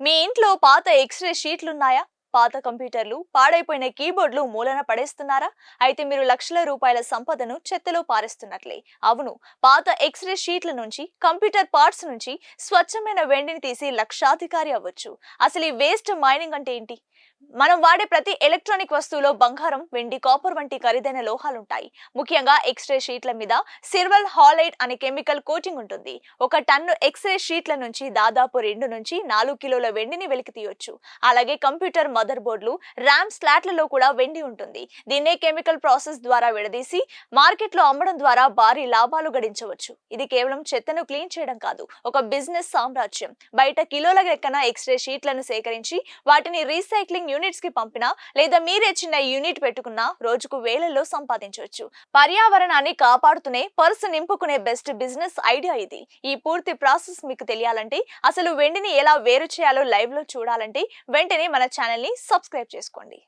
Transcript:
మీ ఇంట్లో పాత ఎక్స్‌రే షీట్లున్నాయా? పాత కంప్యూటర్లు, పాడైపోయిన కీబోర్డ్‌లు మూలన పడేస్తున్నారా? అయితే మీరు లక్షల రూపాయల సంపదను చెత్తలో పారేస్తున్నట్లే. అవును, పాత ఎక్స్‌రే షీట్ల నుంచి, కంప్యూటర్ పార్ట్స్ నుంచి స్వచ్ఛమైన వెండిని తీసి లక్షాధికారి అవ్వచ్చు. అసలు ఈ వేస్ట్ మైనింగ్ అంటే ఏంటి? మనం వాడే ప్రతి ఎలక్ట్రానిక్ వస్తువులో బంగారం, వెండి, కాపర్ వంటి ఖరీదైన లోహాలుంటాయి. ముఖ్యంగా ఎక్స్‌రే షీట్ల మీద సిల్వర్ హాలైడ్ అనే కెమికల్ కోటింగ్ ఉంటుంది. ఒక టన్ను ఎక్స్‌రే షీట్ల నుంచి దాదాపు 2 నుంచి 4 కిలోల వెండిని వెలికి తీయొచ్చు. అలాగే కంప్యూటర్ మదర్ బోర్డులు, ర్యామ్ స్లాట్లలో కూడా వెండి ఉంటుంది. దీన్నే కెమికల్ ప్రాసెస్ ద్వారా విడదీసి మార్కెట్లో అమ్మడం ద్వారా భారీ లాభాలు గడించవచ్చు. ఇది కేవలం చెత్తను క్లీన్ చేయడం కాదు, ఒక బిజినెస్ సామ్రాజ్యం. బయట కిలోల లెక్కన ఎక్స్‌రే షీట్లను సేకరించి వాటిని రీసైక్లింగ్ యూనిట్స్ కి పంపినా లేదా మీరే చిన్న యూనిట్ పెట్టుకున్నా రోజుకు వేలల్లో సంపాదించవచ్చు. పర్యావరణాన్ని కాపాడుతూనే పర్సు నింపుకునే బెస్ట్ బిజినెస్ ఐడియా ఇది. ఈ పూర్తి ప్రాసెస్ మీకు తెలియాలంటే, అసలు వెండిని ఎలా వేరు చేయాలో లైవ్ లో చూడాలంటే వెంటనే మన ఛానల్ ని సబ్స్క్రైబ్ చేసుకోండి.